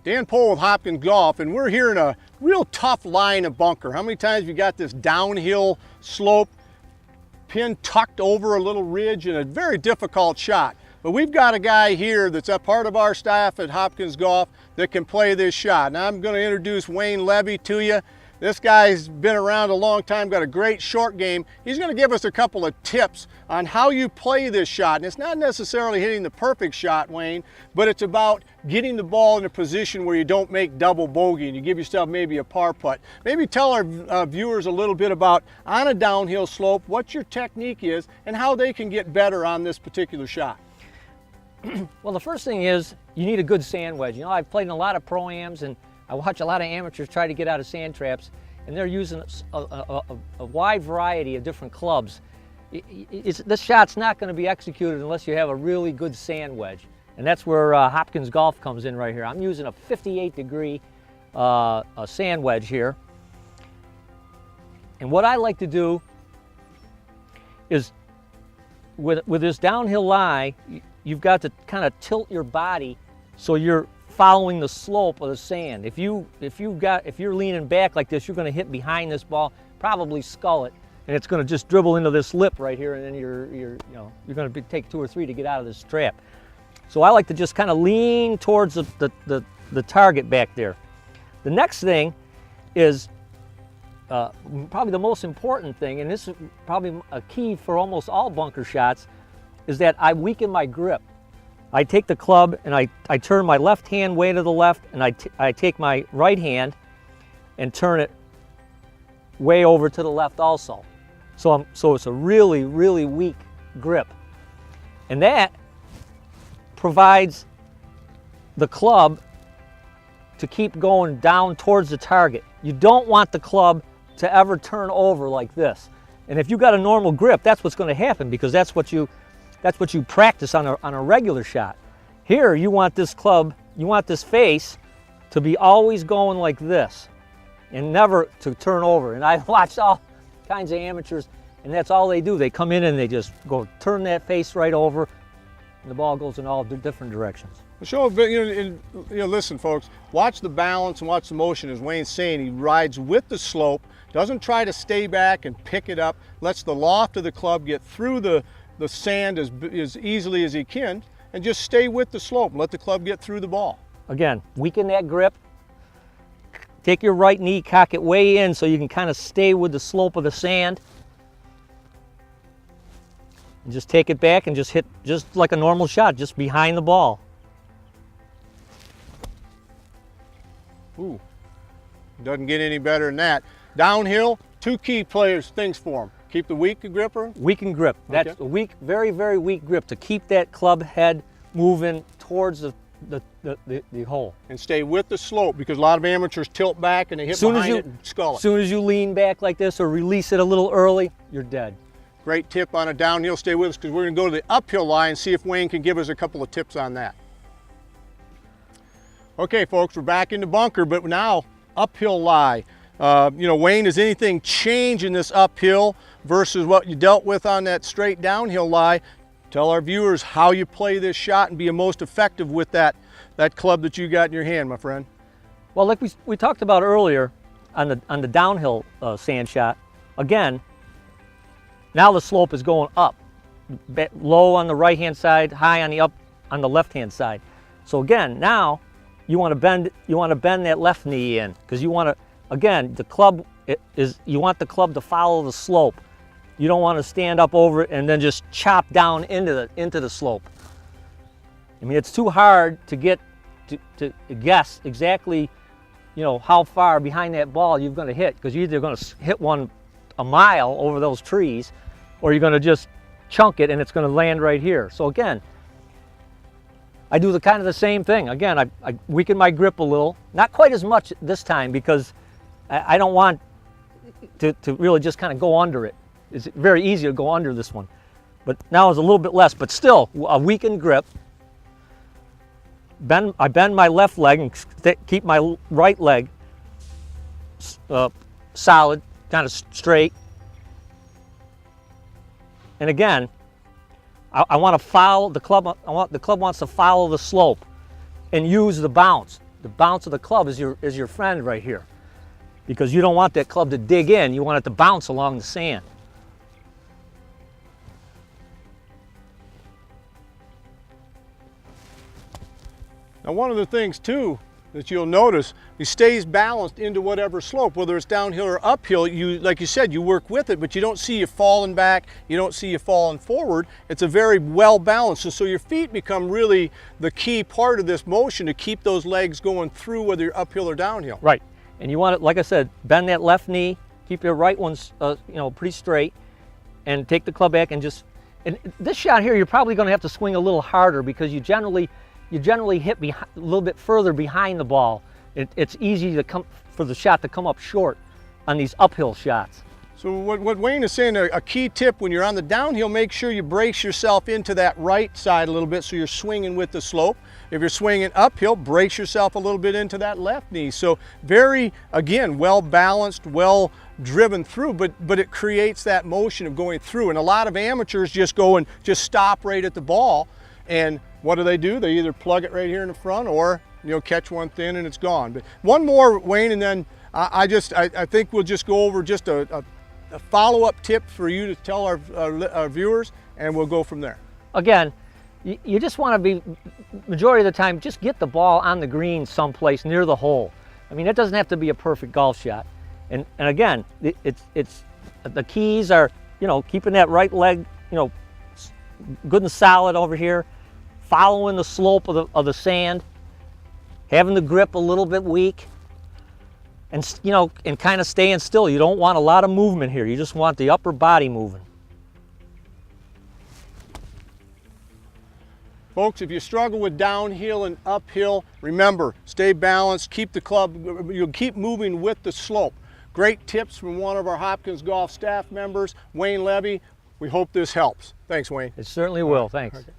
Dan Pohl with Hopkins Golf, and we're here in a real tough line of bunker. How many times have you got this downhill slope, pin tucked over a little ridge, and a very difficult shot? But we've got a guy here that's a part of our staff at Hopkins Golf that can play this shot. Now I'm going to introduce Wayne Levi to you. This guy's been around a long time, got a great short game. He's going to give us a couple of tips on how you play this shot. And it's not necessarily hitting the perfect shot, Wayne, but it's about getting the ball in a position where you don't make double bogey and you give yourself maybe a par putt. Maybe tell our viewers a little bit about, on a downhill slope, what your technique is and how they can get better on this particular shot. Well, the first thing is you need a good sand wedge. You know, I've played in a lot of pro-ams and I watch a lot of amateurs try to get out of sand traps, and they're using a wide variety of different clubs. This shot's not going to be executed unless you have a really good sand wedge, and that's where Hopkins Golf comes in right here. I'm using a 58-degree sand wedge here, and what I like to do is with this downhill lie, you've got to kind of tilt your body so you're following the slope of the sand. If you're leaning back like this, you're going to hit behind this ball, probably scull it, and it's going to just dribble into this lip right here, and then you're going to take 2 or 3 to get out of this trap. So I like to just kind of lean towards the target back there. The next thing is probably the most important thing, and this is probably a key for almost all bunker shots, is that I weaken my grip. I take the club and I turn my left hand way to the left, and I take my right hand and turn it way over to the left also. So it's a really, really weak grip. And that provides the club to keep going down towards the target. You don't want the club to ever turn over like this. And if you've got a normal grip, that's what's going to happen, because that's what you practice on a regular shot. Here, you want this club, you want this face to be always going like this and never to turn over. And I've watched all kinds of amateurs, and that's all they do. They come in and they just go turn that face right over, and the ball goes in all different directions. So, listen, folks, watch the balance and watch the motion. As Wayne's saying, he rides with the slope, doesn't try to stay back and pick it up, lets the loft of the club get through the sand as easily as he can, and just stay with the slope and let the club get through the ball. Again, weaken that grip. Take your right knee, cock it way in so you can kind of stay with the slope of the sand. And just take it back and just hit just like a normal shot, just behind the ball. Ooh, doesn't get any better than that. Downhill, 2 key things for him. Keep the weak gripper? Weaken grip. That's okay. A weak, very, very weak grip to keep that club head moving towards the hole. And stay with the slope, because a lot of amateurs tilt back and they hit behind it and scull it. As soon as you lean back like this or release it a little early, you're dead. Great tip on a downhill. Stay with us, because we're going to go to the uphill lie and see if Wayne can give us a couple of tips on that. Okay, folks, we're back in the bunker, but now uphill lie. Wayne, has anything changed in this uphill versus what you dealt with on that straight downhill lie? Tell our viewers how you play this shot and be most effective with that club that you got in your hand, my friend. Well, like we talked about earlier on the downhill sand shot, again, now the slope is going up, low on the right-hand side, high on the left-hand side. So again, now you want to bend that left knee in, because you want to, again, you want the club to follow the slope. You don't want to stand up over it and then just chop down into the slope. I mean, it's too hard to get to guess exactly, how far behind that ball you're going to hit, because you're either going to hit one a mile over those trees, or you're going to just chunk it and it's going to land right here. So again, I do kind of the same thing. Again, I weaken my grip a little, not quite as much this time, because I don't want to really just kind of go under it. It's very easy to go under this one, but now it's a little bit less, but still a weakened grip. I bend my left leg and keep my right leg solid, kind of straight. And again, I want to follow the club. The club wants to follow the slope and use the bounce. The bounce of the club is your friend right here, because you don't want that club to dig in. You want it to bounce along the sand. Now, one of the things too that you'll notice, he stays balanced into whatever slope, whether it's downhill or uphill. You, like you said, you work with it, but you don't see you falling back, you don't see you falling forward. It's a very well balanced, and so your feet become really the key part of this motion to keep those legs going through, whether you're uphill or downhill. Right, and you want it, like I said, bend that left knee, keep your right ones, pretty straight, and take the club back and just. And this shot here, you're probably going to have to swing a little harder because you generally hit a little bit further behind the ball. It's easy for the shot to come up short on these uphill shots. So what Wayne is saying, a key tip when you're on the downhill, make sure you brace yourself into that right side a little bit so you're swinging with the slope. If you're swinging uphill, brace yourself a little bit into that left knee. So very, again, well balanced, well driven through, but it creates that motion of going through. And a lot of amateurs just go and just stop right at the ball. And what do? They either plug it right here in the front or, catch one thin and it's gone. But one more, Wayne, and then I think we'll just go over just a follow-up tip for you to tell our viewers, and we'll go from there. Again, you just want to be, majority of the time, just get the ball on the green someplace near the hole. I mean, it doesn't have to be a perfect golf shot. And again, it's the keys are, keeping that right leg, good and solid over here, following the slope of the sand, having the grip a little bit weak, and and kind of staying still. You don't want a lot of movement here. You just want the upper body moving. Folks, if you struggle with downhill and uphill, remember, stay balanced, keep the club, you'll keep moving with the slope. Great tips from one of our Hopkins Golf staff members, Wayne Levy. We hope this helps. Thanks, Wayne. It certainly will. Thanks. Okay.